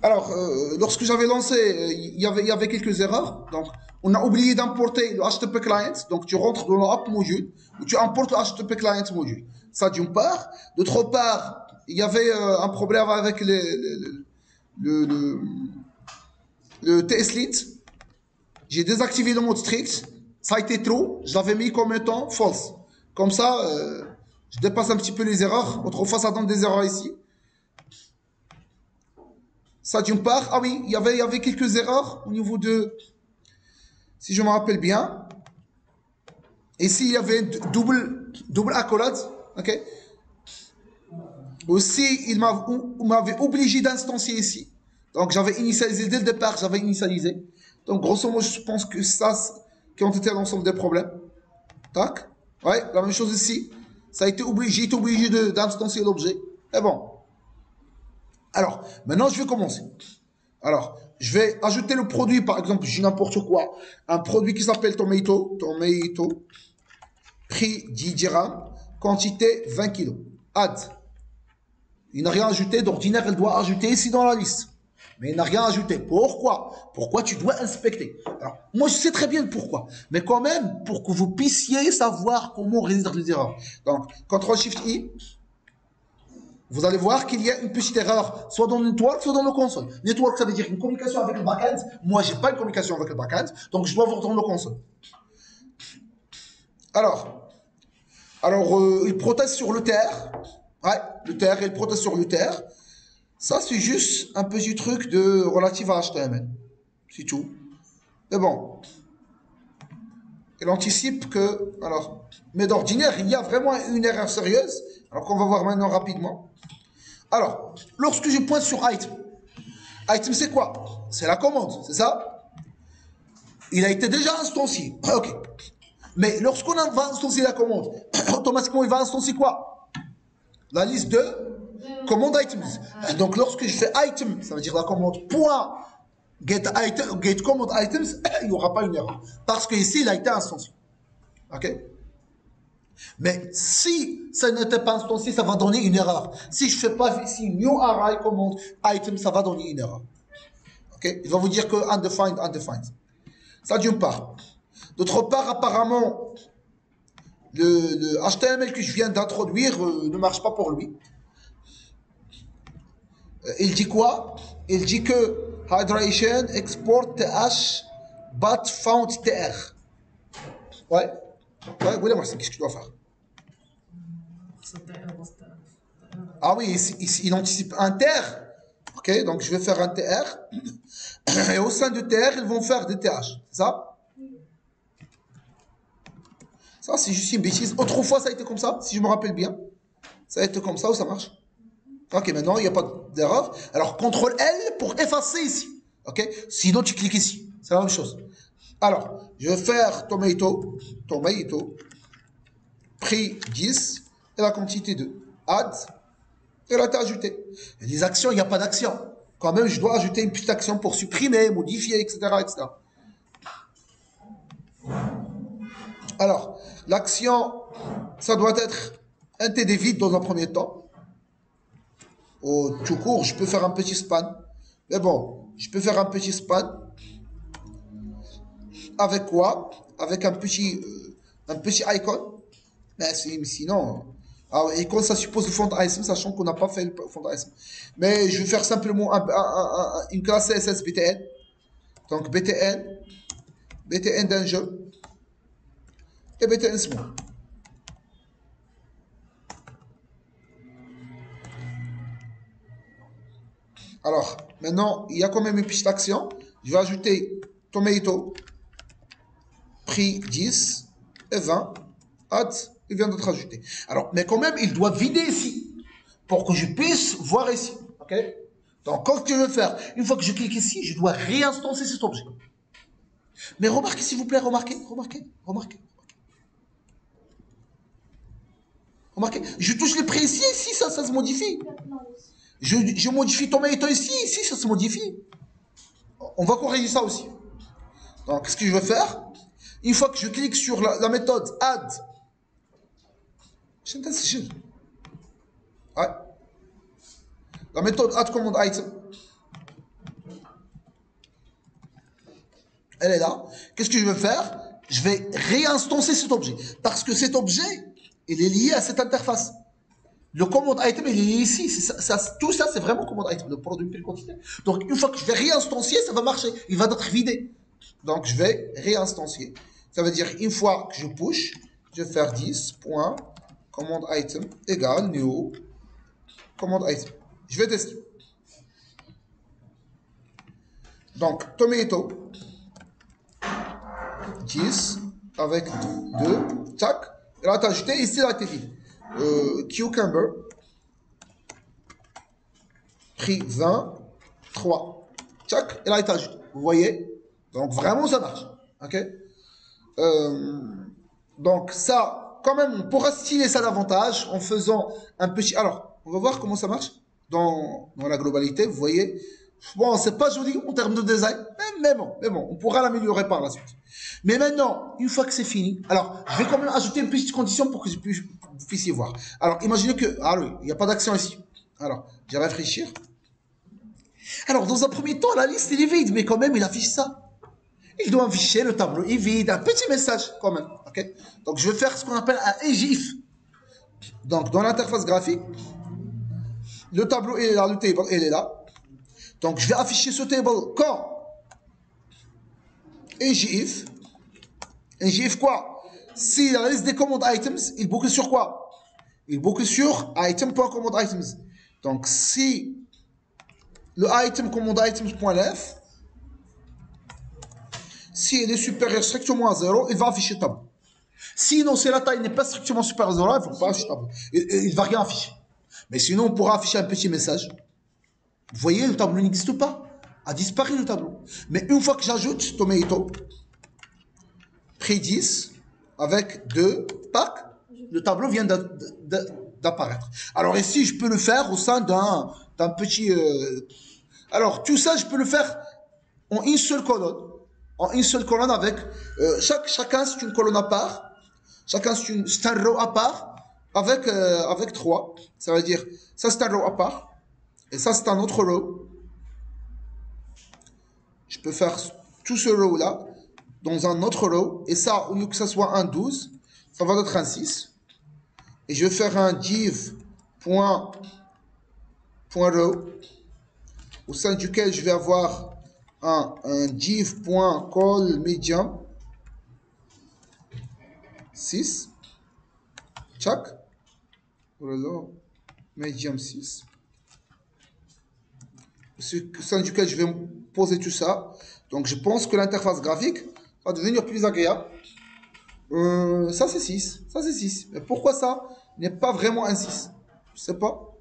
Alors, lorsque j'avais lancé, il y avait quelques erreurs. Donc, on a oublié d'importer le HTTP client. Donc, tu rentres dans l'app module, où tu importes le HTTP client module. Ça, d'une part. D'autre part, il y avait un problème avec le, le, le TSLint. J'ai désactivé le mode strict. Ça a été trop. Je l'avais mis comme étant false. Comme ça, je dépasse un petit peu les erreurs. Autrefois, ça donne des erreurs ici. Ça d'une part. Ah oui, il y avait quelques erreurs au niveau de... Si je me rappelle bien. Ici, il y avait double accolade. Ok. Aussi, il m'avait obligé d'instancier ici. Donc, j'avais initialisé dès le départ, j'avais initialisé. Donc, grosso modo, je pense que ça, qui ont été l'ensemble des problèmes. Tac. Ouais, la même chose ici. Ça a été obligé, j'ai été obligé d'instancier l'objet. Et bon. Alors, maintenant, je vais commencer. Alors, je vais ajouter le produit, par exemple, j'ai n'importe quoi. Un produit qui s'appelle Tomato. Prix 10 dirhams. Quantité 20 kg. Add. Il n'a rien ajouté. D'ordinaire, elle doit ajouter ici dans la liste. Mais il n'a rien ajouté. Pourquoi? Pourquoi tu dois inspecter? Alors, moi, je sais très bien le pourquoi. Mais quand même, pour que vous puissiez savoir comment résoudre les erreurs. Donc, CTRL-SHIFT-I. Vous allez voir qu'il y a une petite erreur, soit dans le network, soit dans le console. Network, ça veut dire une communication avec le backend. Moi, je n'ai pas une communication avec le backend, donc je dois voir dans le console. Alors il proteste sur le terre. Ouais, le terre, il proteste sur le terre. Ça, c'est juste un petit truc de relatif à HTML. C'est tout. Mais bon. Il anticipe que... Alors, mais d'ordinaire, il y a vraiment une erreur sérieuse. Alors qu'on va voir maintenant rapidement. Alors, lorsque je pointe sur item, item c'est quoi? C'est la commande, c'est ça? Il a été déjà instancié. Ok. Mais lorsqu'on va instancier la commande, automatiquement il va instancier quoi? La liste de commande items. Donc lorsque je fais item, ça veut dire la commande point get command items, il n'y aura pas une erreur. Parce que ici il a été instancié. Ok? Mais si ça n'était pas instancié, ça va donner une erreur. Si je ne fais pas ici new array command item, ça va donner une erreur. Okay? Il va vous dire que undefined. Ça d'une part. D'autre part, apparemment, le HTML que je viens d'introduire ne marche pas pour lui. Il dit quoi? Il dit que hydration export th but found tr. Ouais. Ouais, oui, qu'est-ce que je dois faire? Ah oui, ici, il anticipe un TR. Ok, donc je vais faire un TR. Et au sein de TR, ils vont faire des TH. C'est ça? Ça, c'est juste une bêtise. Autrefois, ça a été comme ça, si je me rappelle bien. Ça a été comme ça ou ça marche? Ok, maintenant, il n'y a pas d'erreur. Alors, CTRL L pour effacer ici. Ok? Sinon, tu cliques ici. C'est la même chose. Alors, je vais faire tomato, prix 10, et la quantité de add, et là, tu as ajouté. Et les actions, il n'y a pas d'action. Quand même, je dois ajouter une petite action pour supprimer, modifier, etc. etc. Alors, l'action, ça doit être un TD vide dans un premier temps. Au tout court, je peux faire un petit span. Mais bon, je peux faire un petit span. Avec quoi? Avec un petit icon. Mais sinon... Alors, icon, ça suppose le fond ASM, sachant qu'on n'a pas fait le fond ASM. Mais je vais faire simplement une classe CSS BTN. Donc, BTN d'un jeu. Et BTN small. Alors, maintenant, il y a quand même une petite action. Je vais ajouter tomato, prix 10 et 20, add, il vient d'être ajouté. Alors, mais quand même, il doit vider ici, pour que je puisse voir ici. Ok? Donc, qu'est-ce que je vais faire? Une fois que je clique ici, je dois réinstancer cet objet. Mais remarquez, s'il vous plaît, remarquez. Je touche le prix ici, ça se modifie. Je modifie tomato ici, ça se modifie. On va corriger ça aussi. Donc, qu'est-ce que je vais faire? Une fois que je clique sur la méthode add, ouais. La méthode add command item, Elle est là. Qu'est-ce que je vais faire? Je vais réinstancer cet objet. Parce que cet objet, il est lié à cette interface. Le command item, il est lié ici. Tout ça, c'est vraiment command item. Le produit, prix, quantité. Donc, une fois que je vais réinstancier, ça va marcher. Il va être vidé. Donc, je vais réinstancier. Ça veut dire, une fois que je push, je vais faire 10. Command item égale new command item. Je vais tester. Donc, tomato 10 avec 2, tac. Et là, tu as ajouté, ici, là, t'es vide. Cucumber, prix 20, 3. Tac. Et là, tu ajoutes. Vous voyez? Donc, vraiment, ça marche. OK? Donc, ça, quand même, on pourra styler ça davantage en faisant un petit. Alors, on va voir comment ça marche dans la globalité. Vous voyez? Bon, c'est pas joli en termes de design, mais bon, on pourra l'améliorer par la suite. Mais maintenant, une fois que c'est fini, alors, je vais quand même ajouter une petite condition pour que vous puissiez voir. Alors, imaginez que, ah oui, il n'y a pas d'action ici. Alors, je vais réfléchir. Alors, dans un premier temps, la liste, elle est vide, mais quand même, il affiche ça. Il doit afficher le tableau est vide, un petit message quand même. Okay? Donc, je vais faire ce qu'on appelle un EGIF. Donc, dans l'interface graphique, le tableau est là, le table, il est là. Donc, je vais afficher ce table quand EGIF. EGIF quoi? Si la liste des command items, il boucle sur quoi? Il boucle sur item.command_items. Donc, si le item command_items.left, si il est supérieur strictement à 0, il va afficher le tableau. Sinon, si la taille n'est pas strictement supérieure à 0, il ne faut pas afficher le tableau. Il ne va rien afficher. Mais sinon, on pourra afficher un petit message. Vous voyez, le tableau n'existe pas. A disparu le tableau. Mais une fois que j'ajoute tomato, prix 10, avec 2 packs, le tableau vient d'apparaître. Alors ici, je peux le faire au sein d'un petit... Alors, tout ça, je peux le faire en une seule colonne. En une seule colonne avec... chacun, c'est une colonne à part. Chacun, c'est un row à part. Avec 3. Ça veut dire, ça, c'est un row à part. Et ça, c'est un autre row. Je peux faire tout ce row-là dans un autre row. Et ça, au lieu que ça soit un 12, ça va être un 6. Et je vais faire un div.row au sein duquel je vais avoir un div.callMedium 6. Check. Voilà. Medium 6. Au sein duquel je vais poser tout ça. Donc, je pense que l'interface graphique va devenir plus agréable. Ça, c'est 6. Ça, c'est 6. Mais pourquoi ça n'est pas vraiment un 6? Je sais pas.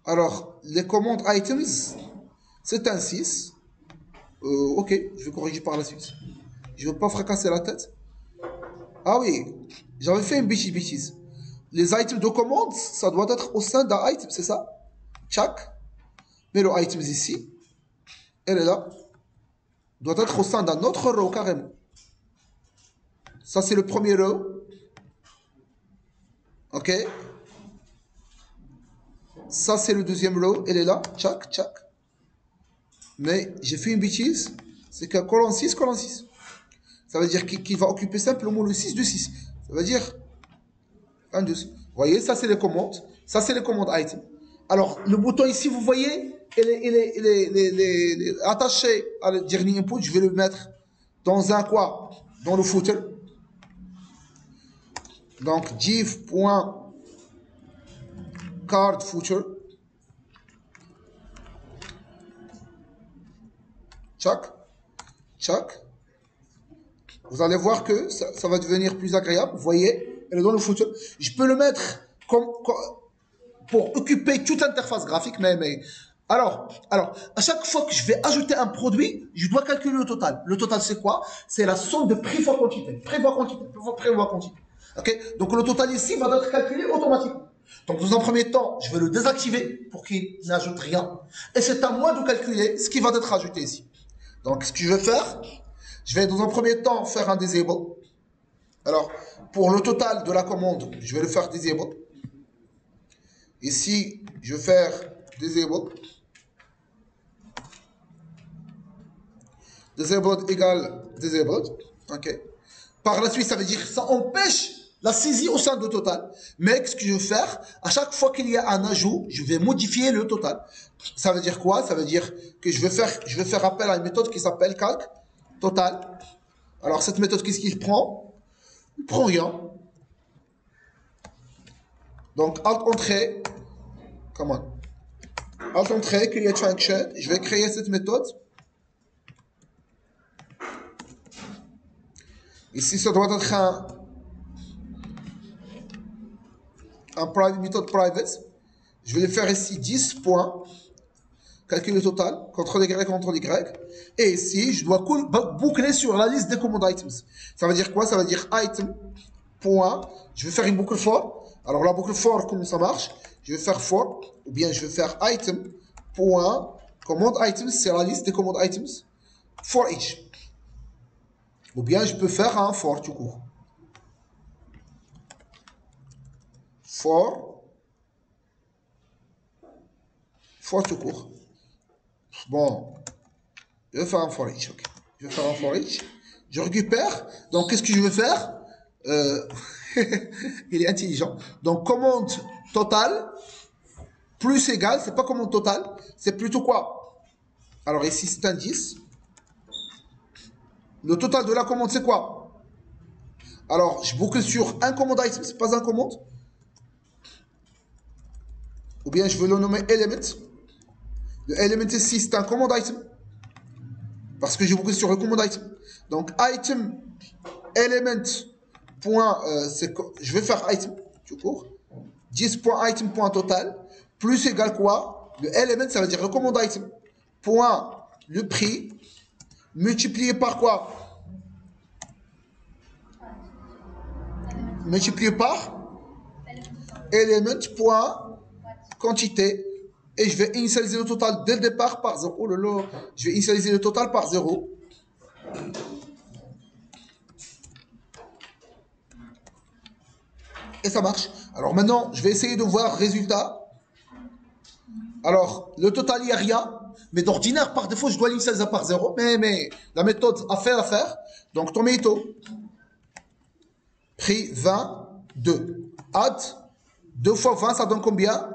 Alors, les commandes items, c'est un 6. Ok, je vais corriger par la suite. Je ne veux pas fracasser la tête. Ah oui, j'avais fait une bêtise. Les items de commande, ça doit être au sein d'un item, c'est ça? Check. Mais le item ici, elle est là. Doit être au sein d'un autre row carrément. Ça, c'est le premier row. Ok. Ça, c'est le deuxième row. Elle est là. Check, check. Mais j'ai fait une bêtise. C'est qu'un colonne 6, colonne 6. Ça veut dire qu'il va occuper simplement le 6 de 6. Ça veut dire 1, 2. Vous voyez, ça, c'est les commandes. Ça, c'est les commandes item. Alors, le bouton ici, vous voyez, il est attaché à le dernier input. Je vais le mettre dans un quoi? Dans le footer. Donc, div.cardFooter. Check. Check. Vous allez voir que ça va devenir plus agréable. Vous voyez, elle est dans le footer. Je peux le mettre pour occuper toute l'interface graphique. Alors, à chaque fois que je vais ajouter un produit, je dois calculer le total. Le total, c'est quoi? C'est la somme de prix fois quantité. Prix fois quantité. Prix fois quantité. Okay? Donc, le total ici va être calculé automatiquement. Donc, dans un premier temps, je vais le désactiver pour qu'il n'ajoute rien. Et c'est à moi de calculer ce qui va être ajouté ici. Donc, ce que je vais faire, je vais dans un premier temps faire un disable. Alors, pour le total de la commande, je vais le faire disable. Ici, je vais faire disable. Disabled égale disabled. OK. Par la suite, ça veut dire que ça empêche la saisie au sein de total. Mais ce que je vais faire, à chaque fois qu'il y a un ajout, je vais modifier le total. Ça veut dire quoi? Ça veut dire que je vais faire appel à une méthode qui s'appelle calc total. Alors cette méthode, qu'est-ce qu'il prend? Il prend rien. Donc alt entrée, comment? Alt entrée, create function. Je vais créer cette méthode. Ici, ça doit être une méthode private. Je vais le faire ici 10 points. Calcul le total, CTRL Y, CTRL Y. Et ici, je dois boucler sur la liste des command items. Ça veut dire quoi? Ça veut dire item, point. Je vais faire une boucle for. Alors la boucle for, comment ça marche? Je vais faire for, ou bien je vais faire item, point, command items, c'est la liste des command items, for each. Ou bien je peux faire un for tout court. For tout court. Bon, je vais faire un for each. Okay. Je vais faire un for each. Je récupère. Donc, qu'est-ce que je vais faire? Il est intelligent. Donc, commande totale plus égale, c'est pas commande totale, c'est plutôt quoi? Alors, ici, c'est un 10. Le total de la commande, c'est quoi? Alors, je boucle sur un command item, c'est pas un commande. Ou bien, je veux le nommer element. Le element ici, c'est un command item. Parce que je boucle sur le command item. Donc, item, element, point, je vais faire item, tout court. 10.item, point total, plus égal quoi? Le element, ça veut dire le command item, point, le prix, multiplié par quoi? Multiplié par element, point, quantité. Et je vais initialiser le total dès le départ par 0. Oh là là, je vais initialiser le total par 0. Et ça marche. Alors maintenant, je vais essayer de voir le résultat. Alors, le total, il n'y a rien. Mais d'ordinaire, par défaut, je dois l'initialiser par 0. Mais la méthode a fait l'affaire. Donc, tomato. Prix 20, 2. Add. 2 fois 20, ça donne combien?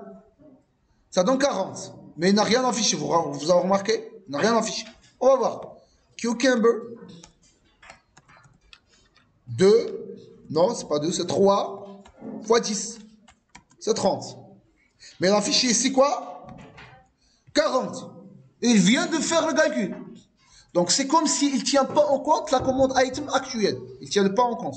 Ça donne 40. Mais il n'a rien affiché. Vous avez remarqué? Il n'a rien affiché. On va voir. Cucumber. 2. Non, c'est pas 2, c'est 3 fois 10. C'est 30. Mais l'affiché ici, quoi? 40. Et il vient de faire le calcul. Donc, c'est comme s'il ne tient pas en compte la commande item actuelle. Il ne tient pas en compte.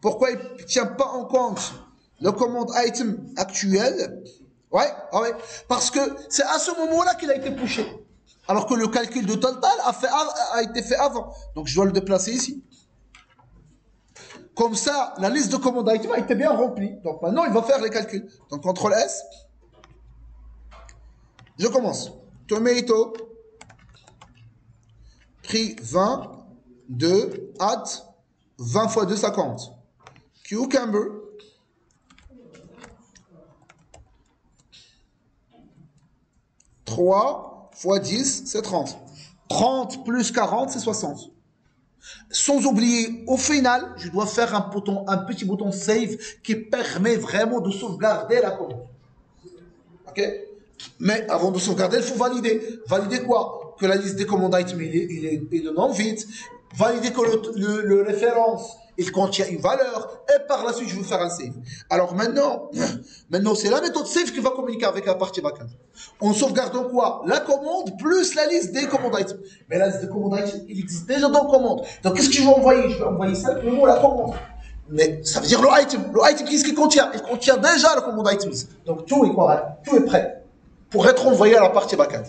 Pourquoi il ne tient pas en compte la commande item actuelle? Ouais, parce que c'est à ce moment-là qu'il a été pushé. Alors que le calcul de total a été fait avant. Donc je dois le déplacer ici. Comme ça, la liste de commandes item a été bien remplie. Donc maintenant, il va faire les calculs. Donc CTRL S. Je commence. Tomato. Prix 20. 2. Add. 20 fois 2, 50. Cucumber. 3 fois 10, c'est 30. 30 plus 40, c'est 60. Sans oublier, au final, je dois faire un petit bouton Save qui permet vraiment de sauvegarder la commande. Ok? Mais avant de sauvegarder, il faut valider. Valider quoi? Que la liste des commandes items est de non vide. Valider que le référence, il contient une valeur. Et par la suite, je vais faire un save. Alors maintenant c'est la méthode save qui va communiquer avec la partie backend. On sauvegarde quoi? La commande plus la liste des commandes items. Mais la liste des commandes items, il existe déjà dans la commande. Donc qu'est-ce que je vais envoyer? Je vais envoyer simplement la commande. Mais ça veut dire le item. Le item, qu'est-ce qu'il contient? Il contient déjà la commande items. Donc tout est correct. Tout est prêt pour être envoyé à la partie backend.